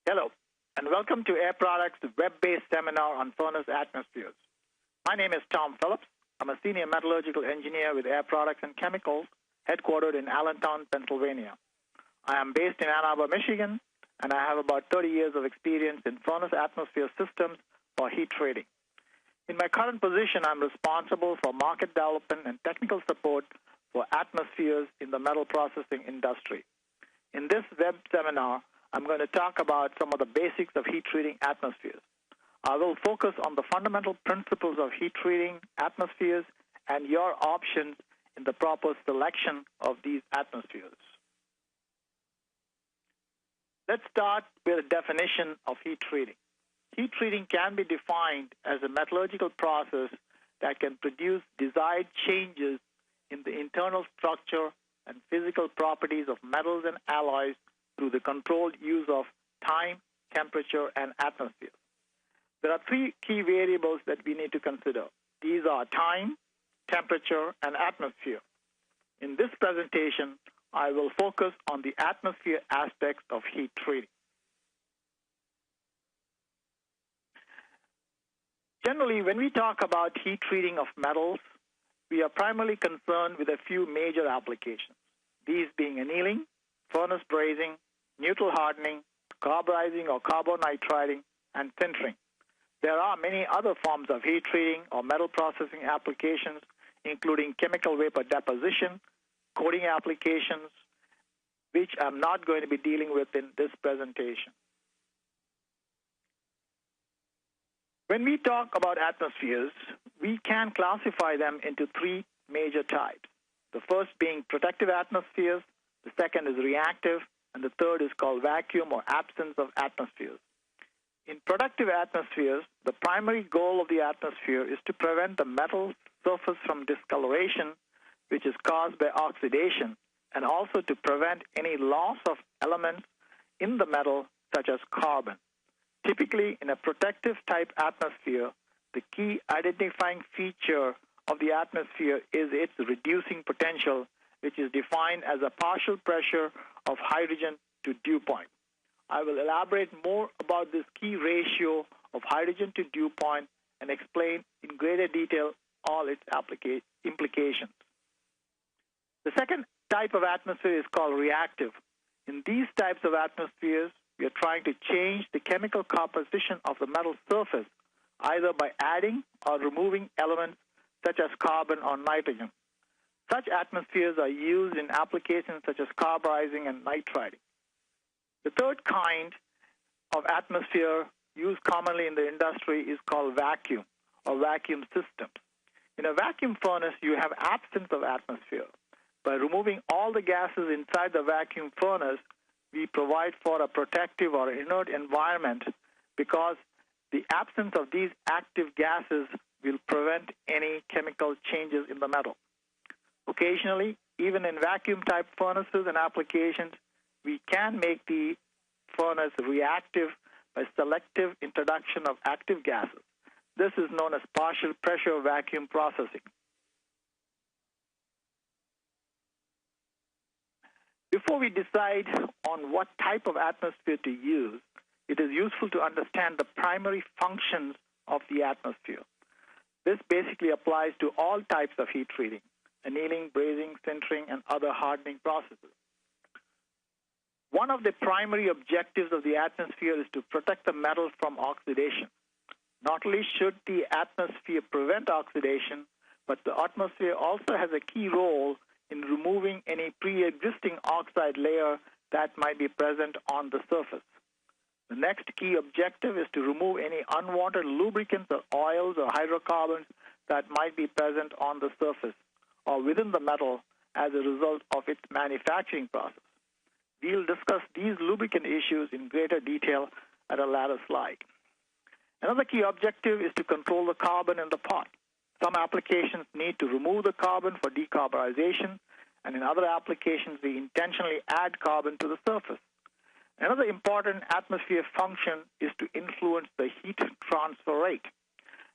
Hello, and welcome to Air Products' web-based seminar on furnace atmospheres. My name is Tom Phillips. I'm a senior metallurgical engineer with Air Products and Chemicals, headquartered in Allentown, Pennsylvania. I am based in Ann Arbor, Michigan, and I have about 30 years of experience in furnace atmosphere systems for heat treating. In my current position, I'm responsible for market development and technical support for atmospheres in the metal processing industry. In this web seminar, I'm going to talk about some of the basics of heat treating atmospheres. I will focus on the fundamental principles of heat treating atmospheres and your options in the proper selection of these atmospheres. Let's start with a definition of heat treating. Heat treating can be defined as a metallurgical process that can produce desired changes in the internal structure and physical properties of metals and alloys through the controlled use of time, temperature, and atmosphere. There are three key variables that we need to consider. These are time, temperature, and atmosphere. In this presentation, I will focus on the atmosphere aspects of heat treating. Generally, when we talk about heat treating of metals, we are primarily concerned with a few major applications, these being annealing, furnace brazing, neutral hardening, carburizing or carbonitriding, and sintering. There are many other forms of heat treating or metal processing applications, including chemical vapor deposition, coating applications, which I'm not going to be dealing with in this presentation. When we talk about atmospheres, we can classify them into three major types. The first being protective atmospheres, the second is reactive, and the third is called vacuum or absence of atmospheres. In protective atmospheres, the primary goal of the atmosphere is to prevent the metal surface from discoloration, which is caused by oxidation, and also to prevent any loss of elements in the metal, such as carbon. Typically, in a protective type atmosphere, the key identifying feature of the atmosphere is its reducing potential, which is defined as a partial pressure of hydrogen to dew point. I will elaborate more about this key ratio of hydrogen to dew point and explain in greater detail all its implications. The second type of atmosphere is called reactive. In these types of atmospheres, we are trying to change the chemical composition of the metal surface, either by adding or removing elements such as carbon or nitrogen. Such atmospheres are used in applications such as carburizing and nitriding. The third kind of atmosphere used commonly in the industry is called vacuum or vacuum systems. In a vacuum furnace, you have absence of atmosphere. By removing all the gases inside the vacuum furnace, we provide for a protective or inert environment because the absence of these active gases will prevent any chemical changes in the metal. Occasionally, even in vacuum-type furnaces and applications, we can make the furnace reactive by selective introduction of active gases. This is known as partial pressure vacuum processing. Before we decide on what type of atmosphere to use, it is useful to understand the primary functions of the atmosphere. This basically applies to all types of heat treating: annealing, brazing, sintering, and other hardening processes. One of the primary objectives of the atmosphere is to protect the metal from oxidation. Not only should the atmosphere prevent oxidation, but the atmosphere also has a key role in removing any pre-existing oxide layer that might be present on the surface. The next key objective is to remove any unwanted lubricants or oils or hydrocarbons that might be present on the surface or within the metal as a result of its manufacturing process. We'll discuss these lubricant issues in greater detail at a later slide. Another key objective is to control the carbon in the pot. Some applications need to remove the carbon for decarburization, and in other applications, we intentionally add carbon to the surface. Another important atmosphere function is to influence the heat transfer rate.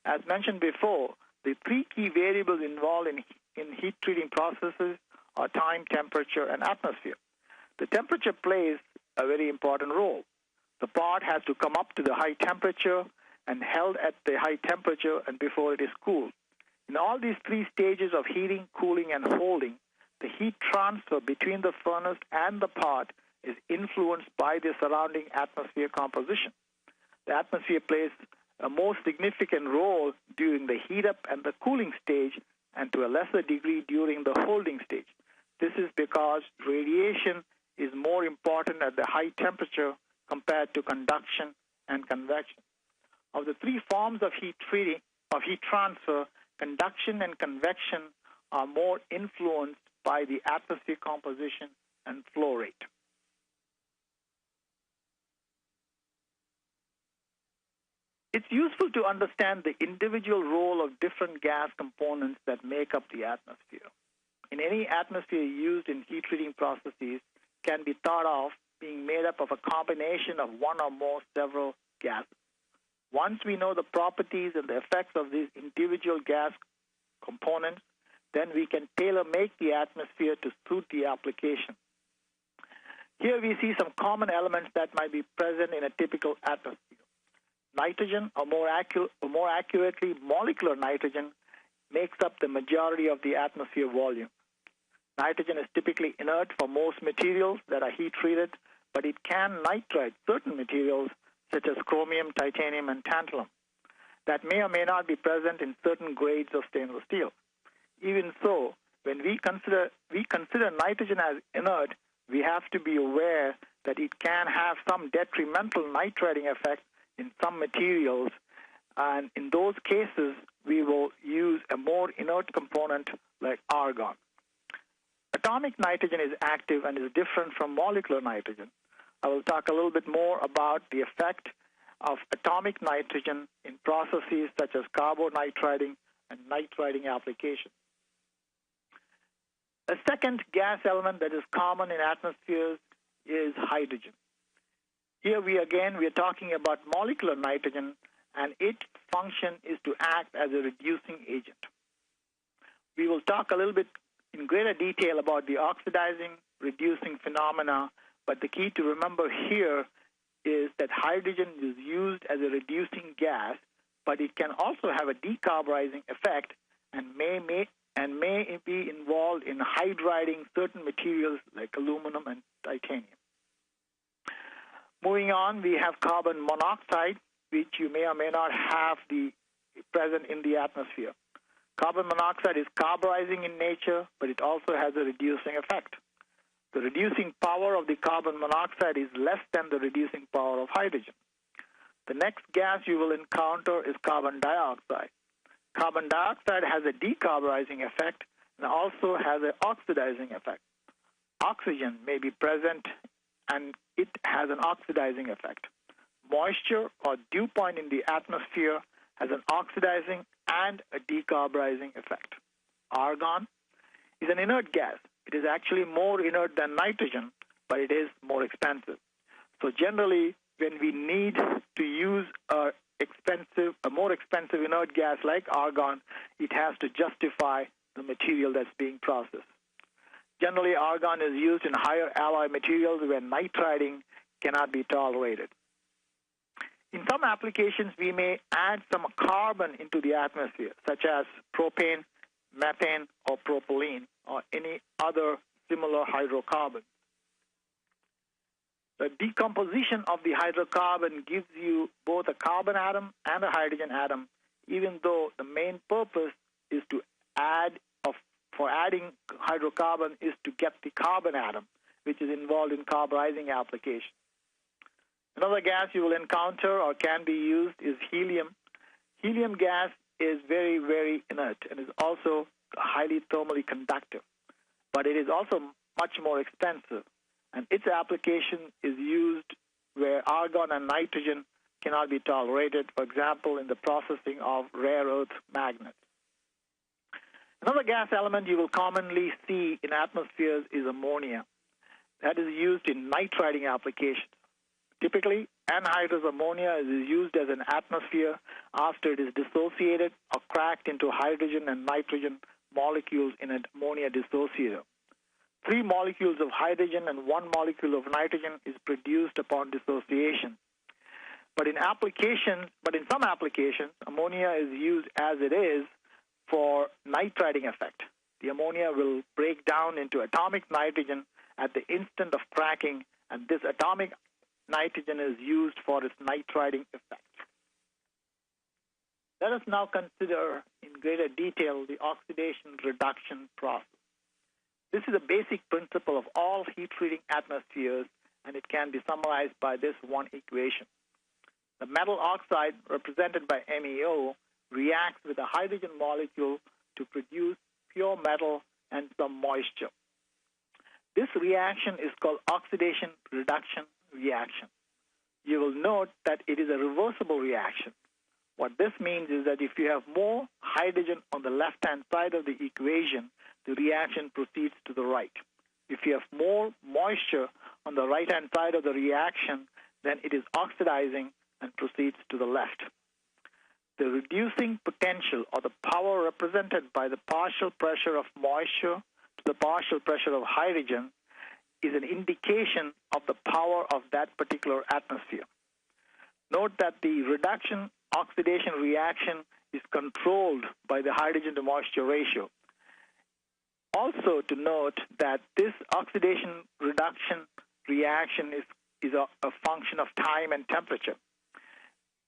As mentioned before, the three key variables involved in heat treating processes are time, temperature, and atmosphere. The temperature plays a very important role. The part has to come up to the high temperature and held at the high temperature and before it is cooled. In all these three stages of heating, cooling, and holding, the heat transfer between the furnace and the part is influenced by the surrounding atmosphere composition. The atmosphere plays a more significant role during the heat up and the cooling stage, and to a lesser degree during the holding stage. This is because radiation is more important at the high temperature compared to conduction and convection. Of the three forms of heat transfer, conduction and convection are more influenced by the atmosphere composition and flow rate. It's useful to understand the individual role of different gas components that make up the atmosphere. In any atmosphere used in heat treating processes can be thought of being made up of a combination of one or more several gases. Once we know the properties and the effects of these individual gas components, then we can tailor-make the atmosphere to suit the application. Here we see some common elements that might be present in a typical atmosphere. Nitrogen, or more accurately, molecular nitrogen, makes up the majority of the atmosphere volume. Nitrogen is typically inert for most materials that are heat-treated, but it can nitrate certain materials such as chromium, titanium, and tantalum that may or may not be present in certain grades of stainless steel. Even so, when we consider nitrogen as inert, we have to be aware that it can have some detrimental nitrating effect in some materials, and in those cases, we will use a more inert component like argon. Atomic nitrogen is active and is different from molecular nitrogen. I will talk a little bit more about the effect of atomic nitrogen in processes such as carbonitriding and nitriding applications. A second gas element that is common in atmospheres is hydrogen. Here we are talking about molecular nitrogen, and its function is to act as a reducing agent. We will talk a little bit in greater detail about the oxidizing, reducing phenomena, but the key to remember here is that hydrogen is used as a reducing gas, but it can also have a decarburizing effect and may be involved in hydriding certain materials like aluminum and titanium. Moving on, we have carbon monoxide, which you may or may not have present in the atmosphere. Carbon monoxide is carburizing in nature, but it also has a reducing effect. The reducing power of the carbon monoxide is less than the reducing power of hydrogen. The next gas you will encounter is carbon dioxide. Carbon dioxide has a decarburizing effect and also has an oxidizing effect. Oxygen may be present and it has an oxidizing effect. Moisture or dew point in the atmosphere has an oxidizing and a decarburizing effect. Argon is an inert gas. It is actually more inert than nitrogen, but it is more expensive. So generally, when we need to use a more expensive inert gas like argon, it has to justify the material that's being processed. Generally, argon is used in higher alloy materials where nitriding cannot be tolerated. In some applications, we may add some carbon into the atmosphere, such as propane, methane, or propylene, or any other similar hydrocarbon. The decomposition of the hydrocarbon gives you both a carbon atom and a hydrogen atom, even though the main purpose is for adding hydrocarbon is to get the carbon atom, which is involved in carburizing application. Another gas you will encounter or can be used is helium. Helium gas is very, very inert and is also highly thermally conductive, but it is also much more expensive, and its application is used where argon and nitrogen cannot be tolerated, for example, in the processing of rare earth magnets. Another gas element you will commonly see in atmospheres is ammonia. That is used in nitriding applications. Typically, anhydrous ammonia is used as an atmosphere after it is dissociated or cracked into hydrogen and nitrogen molecules in an ammonia dissociator. 3 molecules of hydrogen and 1 molecule of nitrogen is produced upon dissociation. But in some applications, ammonia is used as it is for nitriding effect. The ammonia will break down into atomic nitrogen at the instant of cracking, and this atomic nitrogen is used for its nitriding effect. Let us now consider in greater detail the oxidation reduction process. This is a basic principle of all heat-treating atmospheres, and it can be summarized by this one equation. The metal oxide, represented by MEO, reacts with a hydrogen molecule to produce pure metal and some moisture. This reaction is called oxidation reduction reaction. You will note that it is a reversible reaction. What this means is that if you have more hydrogen on the left-hand side of the equation, the reaction proceeds to the right. If you have more moisture on the right-hand side of the reaction, then it is oxidizing and proceeds to the left. The reducing potential, or the power represented by the partial pressure of moisture to the partial pressure of hydrogen, is an indication of the power of that particular atmosphere. Note that the reduction oxidation reaction is controlled by the hydrogen to moisture ratio. Also to note that this oxidation reduction reaction is a function of time and temperature.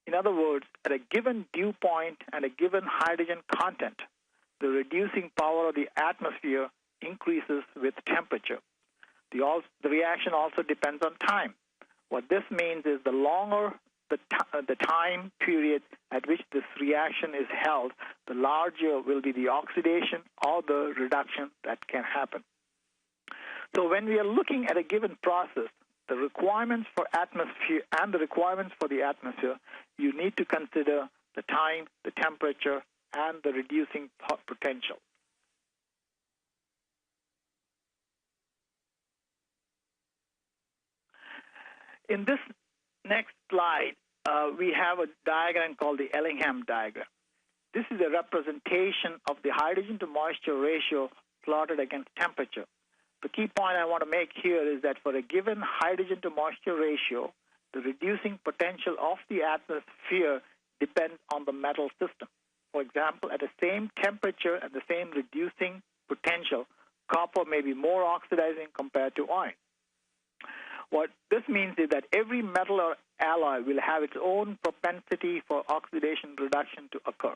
In other words, at a given dew point and a given hydrogen content, the reducing power of the atmosphere increases with temperature. The reaction also depends on time. What this means is the longer the time period at which this reaction is held, the larger will be the oxidation or the reduction that can happen. So when we are looking at a given process, the requirements for atmosphere and the requirements for the atmosphere, you need to consider the time, the temperature, and the reducing potential. In this next slide, we have a diagram called the Ellingham diagram. This is a representation of the hydrogen to moisture ratio plotted against temperature. The key point I want to make here is that for a given hydrogen to moisture ratio, the reducing potential of the atmosphere depends on the metal system. For example, at the same temperature and the same reducing potential, copper may be more oxidizing compared to iron. What this means is that every metal or alloy will have its own propensity for oxidation reduction to occur.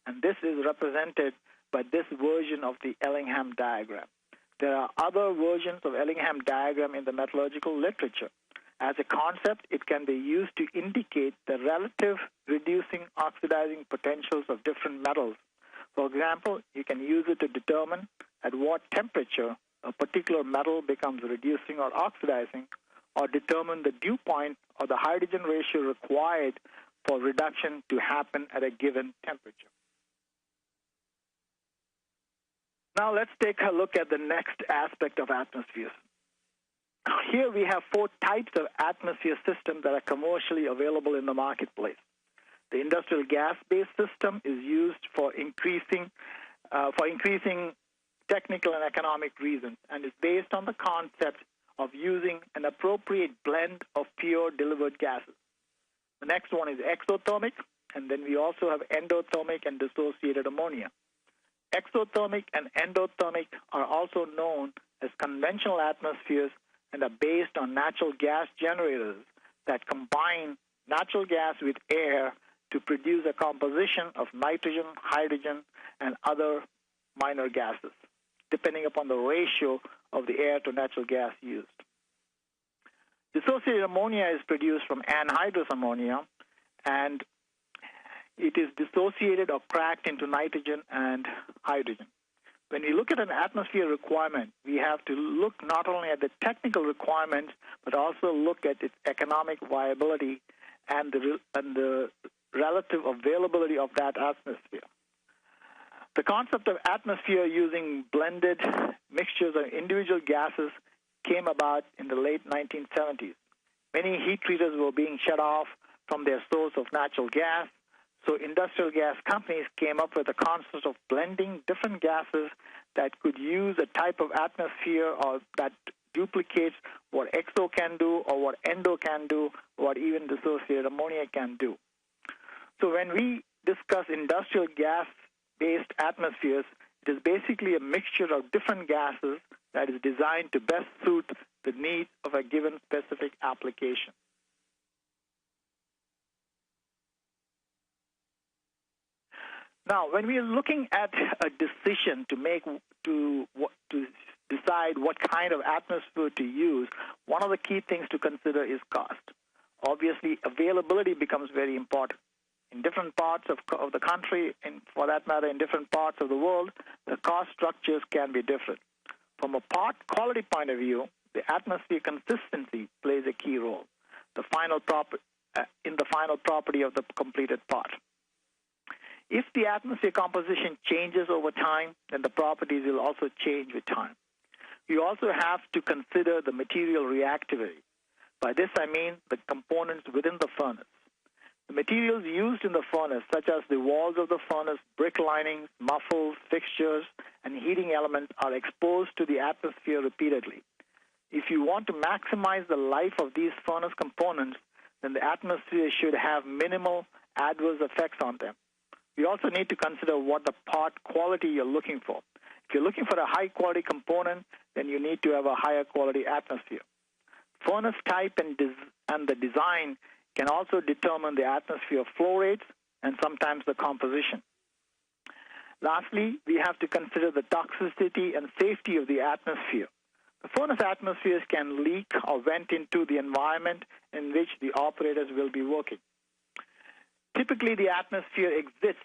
And this is represented by this version of the Ellingham diagram. There are other versions of Ellingham diagram in the metallurgical literature. As a concept, it can be used to indicate the relative reducing oxidizing potentials of different metals. For example, you can use it to determine at what temperature a particular metal becomes reducing or oxidizing, or determine the dew point or the hydrogen ratio required for reduction to happen at a given temperature. Now let's take a look at the next aspect of atmospheres. Here we have 4 types of atmosphere systems that are commercially available in the marketplace. The industrial gas-based system is used for increasing technical and economic reasons, and is based on the concept of using an appropriate blend of pure delivered gases. The next one is exothermic, and then we also have endothermic and dissociated ammonia. Exothermic and endothermic are also known as conventional atmospheres and are based on natural gas generators that combine natural gas with air to produce a composition of nitrogen, hydrogen, and other minor gases, depending upon the ratio of the air to natural gas used. Dissociated ammonia is produced from anhydrous ammonia, and it is dissociated or cracked into nitrogen and hydrogen. When we look at an atmosphere requirement, we have to look not only at the technical requirements, but also look at its economic viability and the relative availability of that atmosphere. The concept of atmosphere using blended mixtures of individual gases came about in the late 1970s. Many heat treaters were being shut off from their source of natural gas, so industrial gas companies came up with the concept of blending different gases that could use a type of atmosphere or that duplicates what XO can do or what endo can do, what even dissociated ammonia can do. So when we discuss industrial gas-based atmospheres, it is basically a mixture of different gases that is designed to best suit the needs of a given specific application. Now, when we are looking at a decision to decide what kind of atmosphere to use, one of the key things to consider is cost. Obviously, availability becomes very important. In different parts of the country, and for that matter, in different parts of the world, the cost structures can be different. From a part quality point of view, the atmosphere consistency plays a key role in the final property of the completed part. If the atmosphere composition changes over time, then the properties will also change with time. You also have to consider the material reactivity. By this I mean the components within the furnace. The materials used in the furnace, such as the walls of the furnace, brick linings, muffles, fixtures, and heating elements, are exposed to the atmosphere repeatedly. If you want to maximize the life of these furnace components, then the atmosphere should have minimal adverse effects on them. We also need to consider what the part quality you're looking for. If you're looking for a high-quality component, then you need to have a higher quality atmosphere. Furnace type and the design can also determine the atmosphere flow rates and sometimes the composition. Lastly, we have to consider the toxicity and safety of the atmosphere. The furnace atmospheres can leak or vent into the environment in which the operators will be working. Typically, the atmosphere exists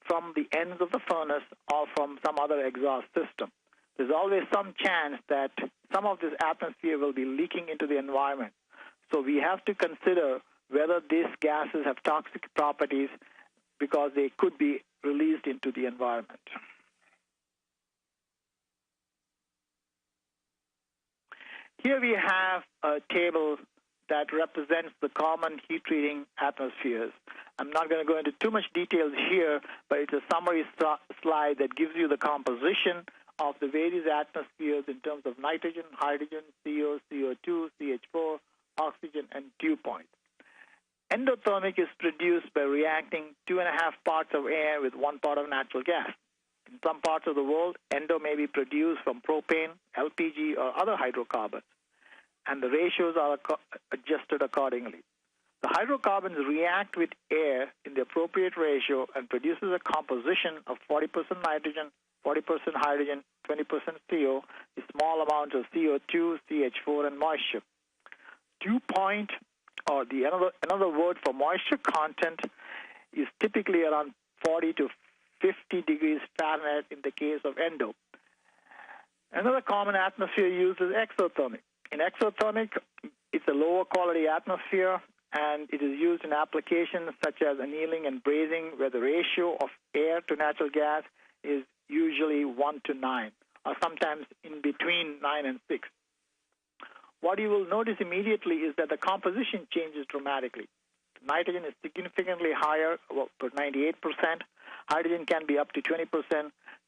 from the ends of the furnace or from some other exhaust system. There's always some chance that some of this atmosphere will be leaking into the environment. So we have to consider whether these gases have toxic properties because they could be released into the environment. Here we have a table that represents the common heat treating atmospheres. I'm not going to go into too much details here, but it's a summary slide that gives you the composition of the various atmospheres in terms of nitrogen, hydrogen, CO, CO2, CH4, oxygen, and dew points. Endothermic is produced by reacting 2.5 parts of air with 1 part of natural gas. In some parts of the world, endo may be produced from propane, LPG, or other hydrocarbons, and the ratios are adjusted accordingly. The hydrocarbons react with air in the appropriate ratio and produces a composition of 40% nitrogen, 40% hydrogen, 20% CO, with small amounts of CO2, CH4, and moisture. Dew point, or another word for moisture content, is typically around 40 to 50 degrees Fahrenheit in the case of endo. Another common atmosphere used is exothermic. In exothermic, it's a lower quality atmosphere, and it is used in applications such as annealing and brazing, where the ratio of air to natural gas is usually 1 to 9, or sometimes in between 9 and 6. What you will notice immediately is that the composition changes dramatically. Nitrogen is significantly higher, about 98%. Hydrogen can be up to 20%,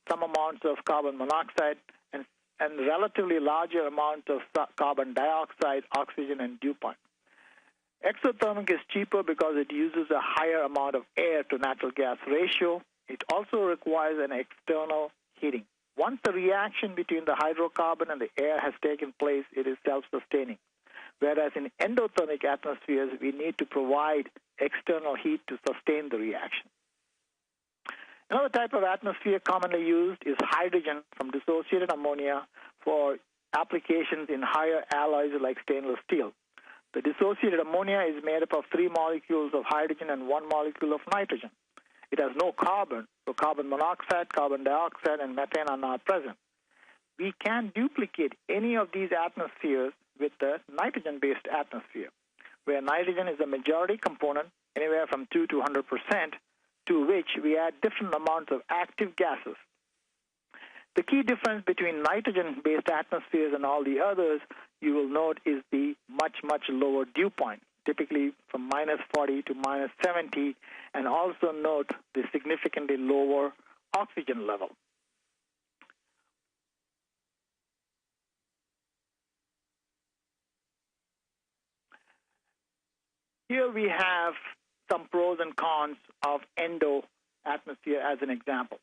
some amounts of carbon monoxide, and relatively larger amounts of carbon dioxide, oxygen, and dew point. Exothermic is cheaper because it uses a higher amount of air to natural gas ratio. It also requires an external heating. Once the reaction between the hydrocarbon and the air has taken place, it is self-sustaining. Whereas in endothermic atmospheres, we need to provide external heat to sustain the reaction. Another type of atmosphere commonly used is hydrogen from dissociated ammonia for applications in higher alloys like stainless steel. The dissociated ammonia is made up of 3 molecules of hydrogen and 1 molecule of nitrogen. It has no carbon, so carbon monoxide, carbon dioxide, and methane are not present. We can duplicate any of these atmospheres with the nitrogen-based atmosphere, where nitrogen is the majority component, anywhere from 2 to 100%, to which we add different amounts of active gases. The key difference between nitrogen-based atmospheres and all the others, you will note, is the much, much lower dew point, typically from minus 40 to minus 70, and also note the significantly lower oxygen level. Here we have some pros and cons of endo atmosphere as an example.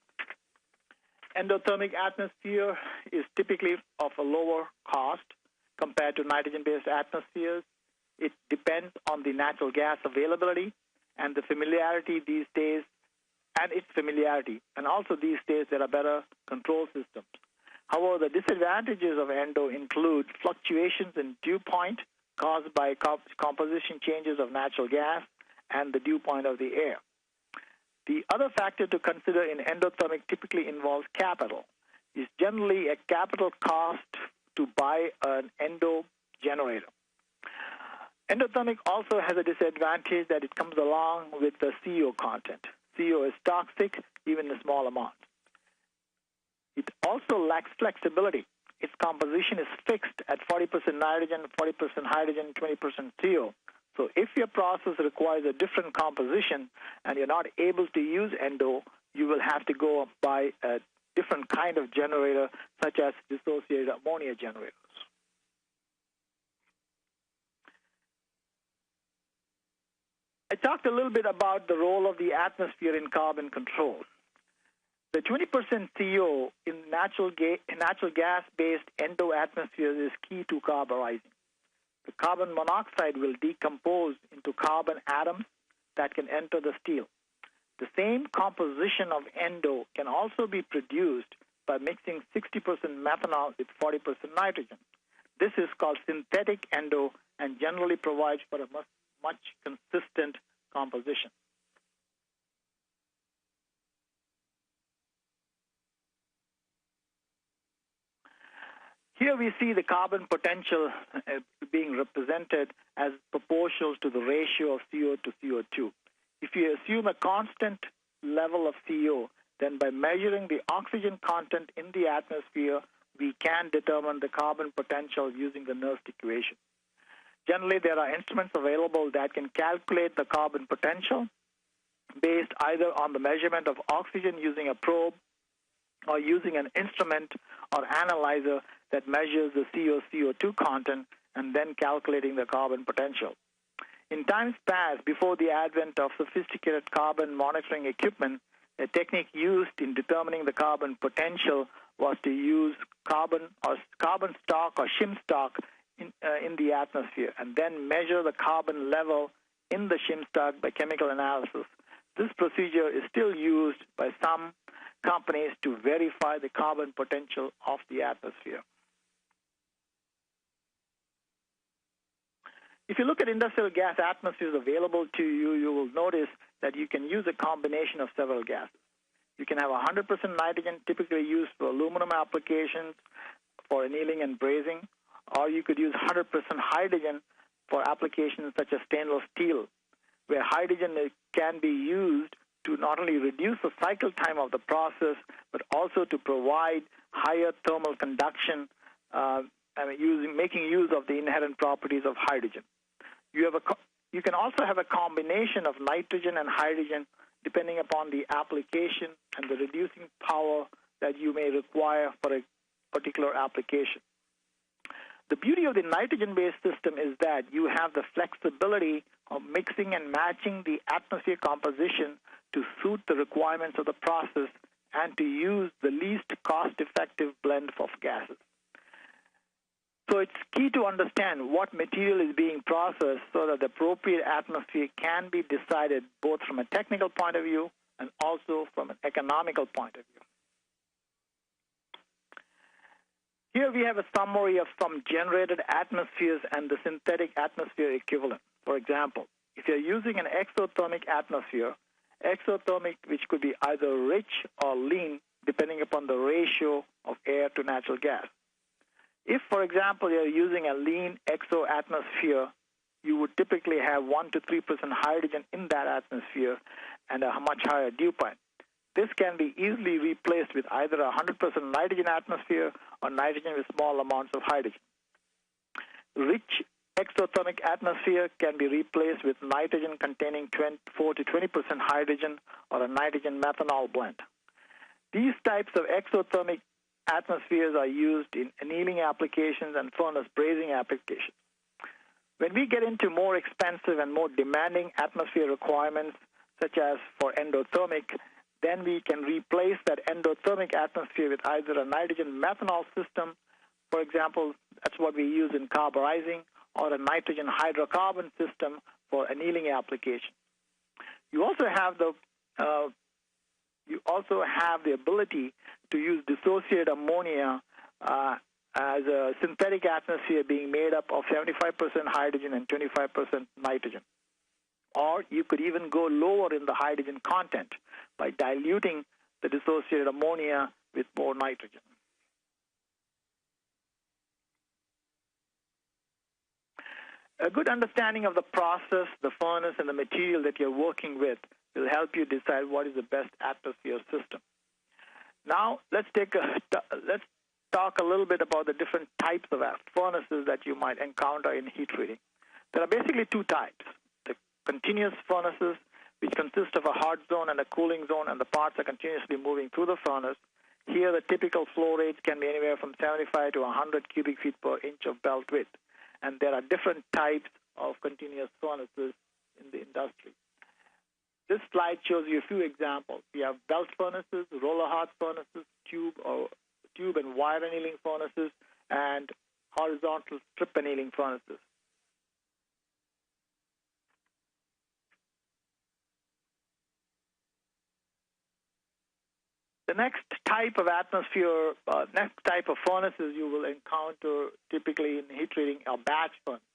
Endothermic atmosphere is typically of a lower cost compared to nitrogen-based atmospheres. It depends on the natural gas availability and the familiarity these days, and also these days there are better control systems. However, the disadvantages of endo include fluctuations in dew point caused by composition changes of natural gas and the dew point of the air. The other factor to consider in endothermic typically involves capital. It's generally a capital cost to buy an endo generator. Endothermic also has a disadvantage that it comes along with the CO content. CO is toxic, even in small amounts. It also lacks flexibility. Its composition is fixed at 40% nitrogen, 40% hydrogen, 20% CO. So if your process requires a different composition and you're not able to use endo, you will have to go buy a different kind of generator, such as dissociated ammonia generators. I talked a little bit about the role of the atmosphere in carbon control. The 20% CO in natural gas-based endo atmospheres is key to carburizing. The carbon monoxide will decompose into carbon atoms that can enter the steel. The same composition of endo can also be produced by mixing 60% methanol with 40% nitrogen. This is called synthetic endo and generally provides for a much consistent composition. Here we see the carbon potential being represented as proportional to the ratio of CO to CO2. If you assume a constant level of CO, then by measuring the oxygen content in the atmosphere, we can determine the carbon potential using the Nernst equation. Generally, there are instruments available that can calculate the carbon potential based either on the measurement of oxygen using a probe or using an instrument or analyzer that measures the CO2 content and then calculating the carbon potential. In times past, before the advent of sophisticated carbon monitoring equipment, a technique used in determining the carbon potential was to use carbon stock or shim stock in the atmosphere and then measure the carbon level in the shim stock by chemical analysis. This procedure is still used by some companies to verify the carbon potential of the atmosphere. If you look at industrial gas atmospheres available to you, you will notice that you can use a combination of several gases. You can have 100% nitrogen, typically used for aluminum applications, for annealing and brazing, or you could use 100% hydrogen for applications such as stainless steel, where hydrogen can be used to not only reduce the cycle time of the process, but also to provide higher thermal conduction, making use of the inherent properties of hydrogen. You can also have a combination of nitrogen and hydrogen depending upon the application and the reducing power that you may require for a particular application. The beauty of the nitrogen-based system is that you have the flexibility of mixing and matching the atmosphere composition to suit the requirements of the process and to use the least cost-effective blend of gases. So it's key to understand what material is being processed so that the appropriate atmosphere can be decided both from a technical point of view and also from an economical point of view. Here we have a summary of some generated atmospheres and the synthetic atmosphere equivalent. For example, if you're using an exothermic atmosphere, which could be either rich or lean, depending upon the ratio of air to natural gas. If, for example, you're using a lean exo atmosphere, you would typically have 1 to 3% hydrogen in that atmosphere and a much higher dew point. This can be easily replaced with either a 100% nitrogen atmosphere or nitrogen with small amounts of hydrogen. Rich exothermic atmosphere can be replaced with nitrogen containing 4 to 20% hydrogen or a nitrogen methanol blend. These types of exothermic atmospheres are used in annealing applications and furnace brazing applications. When we get into more expensive and more demanding atmosphere requirements, such as for endothermic, then we can replace that endothermic atmosphere with either a nitrogen methanol system. For example, that's what we use in carburizing, or a nitrogen hydrocarbon system for annealing application. You also have the ability to use dissociated ammonia as a synthetic atmosphere being made up of 75% hydrogen and 25% nitrogen. Or you could even go lower in the hydrogen content by diluting the dissociated ammonia with more nitrogen. A good understanding of the process, the furnace, and the material that you're working with will help you decide what is the best atmosphere system. Now, let's talk a little bit about the different types of furnaces that you might encounter in heat treating. There are basically two types. The continuous furnaces, which consist of a hot zone and a cooling zone, and the parts are continuously moving through the furnace. Here, the typical flow rates can be anywhere from 75 to 100 cubic feet per inch of belt width. And there are different types of continuous furnaces in the industry. This slide shows you a few examples. We have belt furnaces, roller hearth furnaces, tube and wire annealing furnaces, and horizontal strip annealing furnaces. The next type of furnaces you will encounter typically in heat treating are batch furnaces.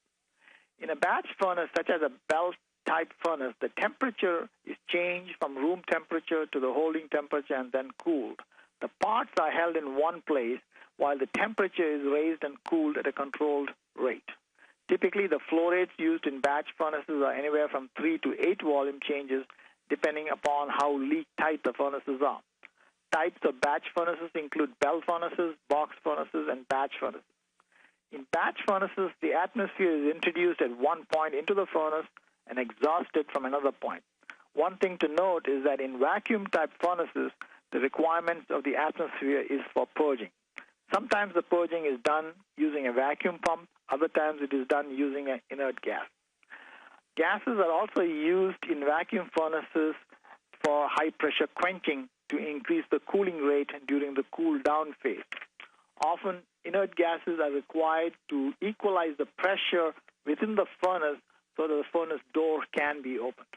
In a batch furnace, such as a belt-type furnace, the temperature is changed from room temperature to the holding temperature and then cooled. The parts are held in one place while the temperature is raised and cooled at a controlled rate. Typically, the flow rates used in batch furnaces are anywhere from 3 to 8 volume changes, depending upon how leak tight the furnaces are. Types of batch furnaces include bell furnaces, box furnaces, and batch furnaces. In batch furnaces, the atmosphere is introduced at one point into the furnace and exhausted from another point. One thing to note is that in vacuum-type furnaces, the requirements of the atmosphere is for purging. Sometimes the purging is done using a vacuum pump. Other times it is done using an inert gas. Gases are also used in vacuum furnaces for high-pressure quenching to increase the cooling rate during the cool-down phase. Often, inert gases are required to equalize the pressure within the furnace so that the furnace door can be opened.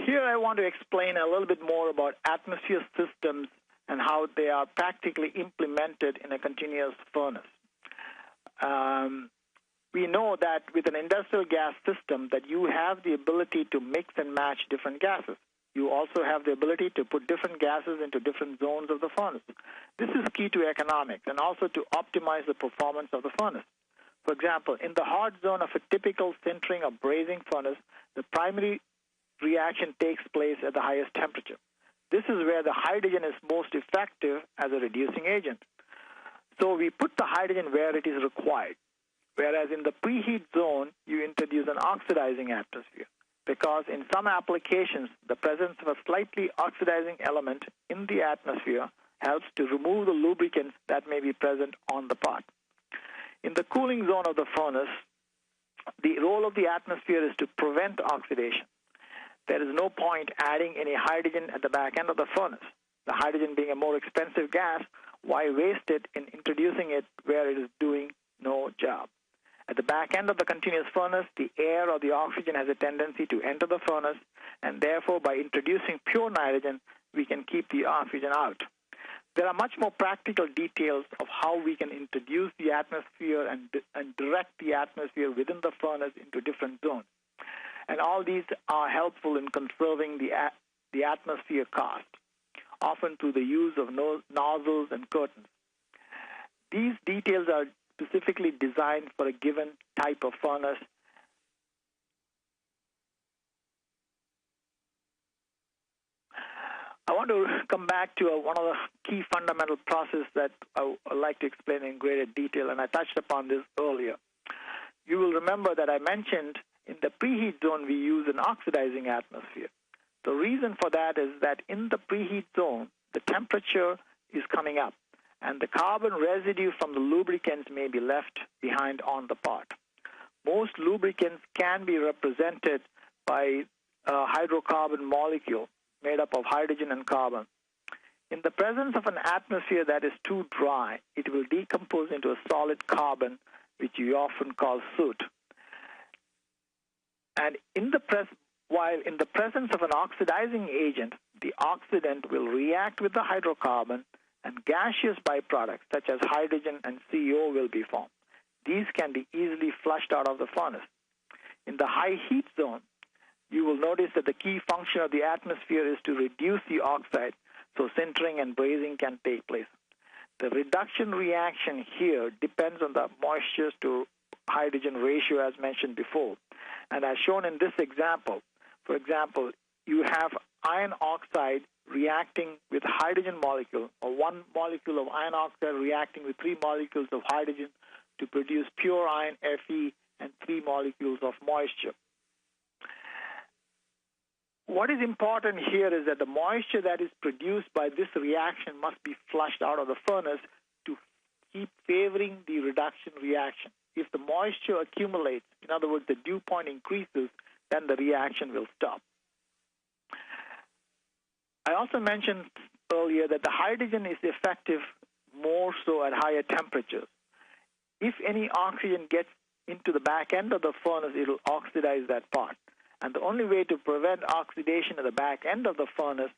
Here I want to explain a little bit more about atmosphere systems and how they are practically implemented in a continuous furnace. We know that with an industrial gas system that you have the ability to mix and match different gases. You also have the ability to put different gases into different zones of the furnace. This is key to economics and also to optimize the performance of the furnace. For example, in the hot zone of a typical sintering or brazing furnace, the primary reaction takes place at the highest temperature. This is where the hydrogen is most effective as a reducing agent. So we put the hydrogen where it is required. Whereas in the preheat zone, you introduce an oxidizing atmosphere, because in some applications, the presence of a slightly oxidizing element in the atmosphere helps to remove the lubricants that may be present on the part. In the cooling zone of the furnace, the role of the atmosphere is to prevent oxidation. There is no point adding any hydrogen at the back end of the furnace. The hydrogen being a more expensive gas, why waste it in introducing it where it is doing no job? At the back end of the continuous furnace, the air or the oxygen has a tendency to enter the furnace, and therefore by introducing pure nitrogen, we can keep the oxygen out. There are much more practical details of how we can introduce the atmosphere and direct the atmosphere within the furnace into different zones. And all these are helpful in conserving the atmosphere cost, often through the use of nozzles and curtains. These details are specifically designed for a given type of furnace. I want to come back to one of the key fundamental processes that I would like to explain in greater detail, and I touched upon this earlier. You will remember that I mentioned in the preheat zone we use an oxidizing atmosphere. The reason for that is that in the preheat zone, the temperature is coming up, and the carbon residue from the lubricants may be left behind on the part. Most lubricants can be represented by a hydrocarbon molecule made up of hydrogen and carbon. In the presence of an atmosphere that is too dry, it will decompose into a solid carbon, which we often call soot. And while in the presence of an oxidizing agent, the oxidant will react with the hydrocarbon, and gaseous byproducts such as hydrogen and CO will be formed. These can be easily flushed out of the furnace. In the high heat zone, you will notice that the key function of the atmosphere is to reduce the oxide, so sintering and brazing can take place. The reduction reaction here depends on the moisture to hydrogen ratio as mentioned before. And as shown in this example, for example, you have iron oxide reacting with hydrogen molecule, or one molecule of iron oxide reacting with 3 molecules of hydrogen to produce pure iron Fe and 3 molecules of moisture. What is important here is that the moisture that is produced by this reaction must be flushed out of the furnace to keep favoring the reduction reaction. If the moisture accumulates, in other words, the dew point increases, then the reaction will stop. I also mentioned earlier that the hydrogen is effective more so at higher temperatures. If any oxygen gets into the back end of the furnace, it will oxidize that part. And the only way to prevent oxidation at the back end of the furnace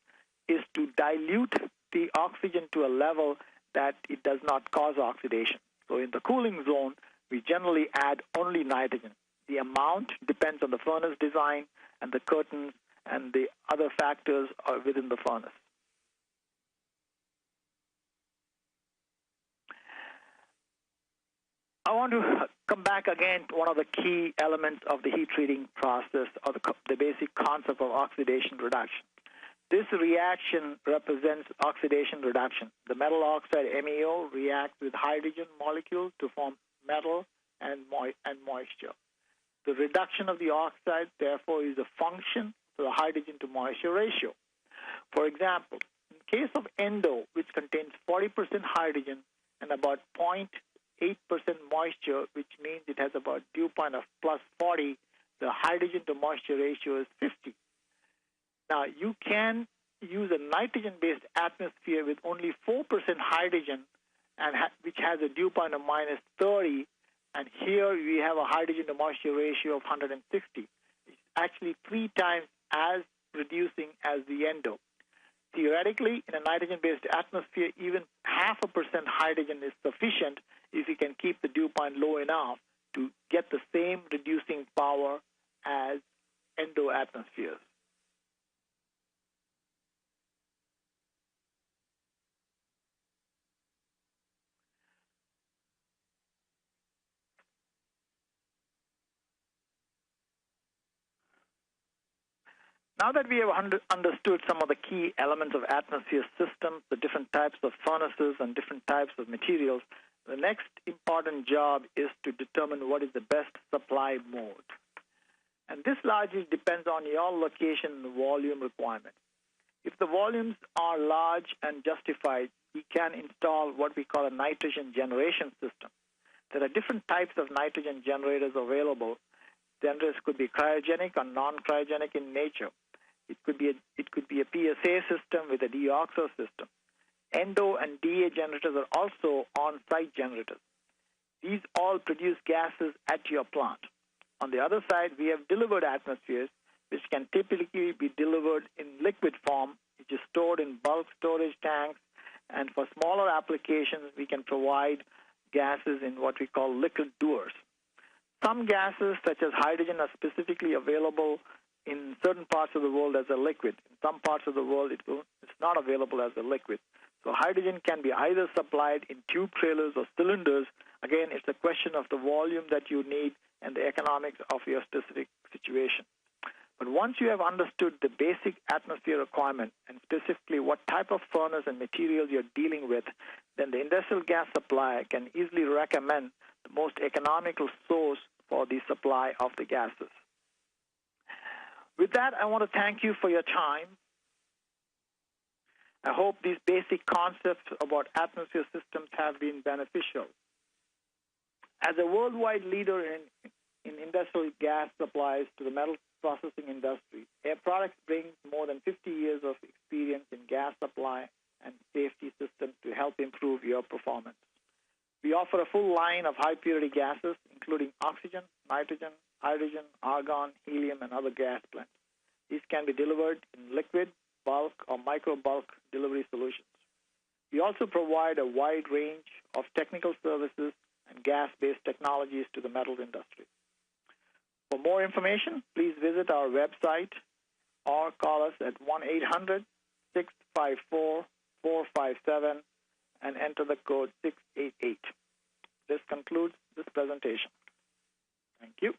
is to dilute the oxygen to a level that it does not cause oxidation. So in the cooling zone, we generally add only nitrogen. The amount depends on the furnace design and the curtains and the other factors within the furnace. I want to come back again to one of the key elements of the heat treating process, or the basic concept of oxidation reduction. This reaction represents oxidation reduction. The metal oxide MEO reacts with hydrogen molecules to form metal and moisture. The reduction of the oxide, therefore, is a function of the hydrogen to moisture ratio. For example, in case of endo, which contains 40% hydrogen and about 0.8% moisture, which means it has about dew point of plus 40, the hydrogen to moisture ratio is 50. Now, you can use a nitrogen-based atmosphere with only 4% hydrogen, and which has a dew point of minus 30, and here we have a hydrogen to moisture ratio of 160. It's actually 3 times as reducing as the endo. Theoretically, in a nitrogen-based atmosphere, even 0.5% hydrogen is sufficient if you can keep the dew point low enough to get the same reducing power as endo atmospheres. Now that we have understood some of the key elements of atmosphere systems, the different types of furnaces and different types of materials, the next important job is to determine what is the best supply mode. And this largely depends on your location and volume requirements. If the volumes are large and justified, we can install what we call a nitrogen generation system. There are different types of nitrogen generators available. Generators could be cryogenic or non-cryogenic in nature. It could be a PSA system with a deoxo system. Endo and DA generators are also on-site generators. These all produce gases at your plant. On the other side, we have delivered atmospheres, which can typically be delivered in liquid form, which is stored in bulk storage tanks. And for smaller applications, we can provide gases in what we call liquid dewars. Some gases, such as hydrogen, are specifically available in certain parts of the world as a liquid. In some parts of the world, it's not available as a liquid. So hydrogen can be either supplied in tube trailers or cylinders. Again, it's a question of the volume that you need and the economics of your specific situation. But once you have understood the basic atmosphere requirement and specifically what type of furnace and materials you're dealing with, then the industrial gas supplier can easily recommend the most economical source for the supply of the gases. With that, I want to thank you for your time. I hope these basic concepts about atmosphere systems have been beneficial. As a worldwide leader in industrial gas supplies to the metal processing industry, Air Products brings more than 50 years of experience in gas supply and safety systems to help improve your performance. We offer a full line of high-purity gases, including oxygen, nitrogen, hydrogen, argon, helium, and other gas blends. These can be delivered in liquid, bulk, or micro-bulk delivery solutions. We also provide a wide range of technical services and gas-based technologies to the metals industry. For more information, please visit our website or call us at 1-800-654-457 and enter the code 688. This concludes this presentation. Thank you.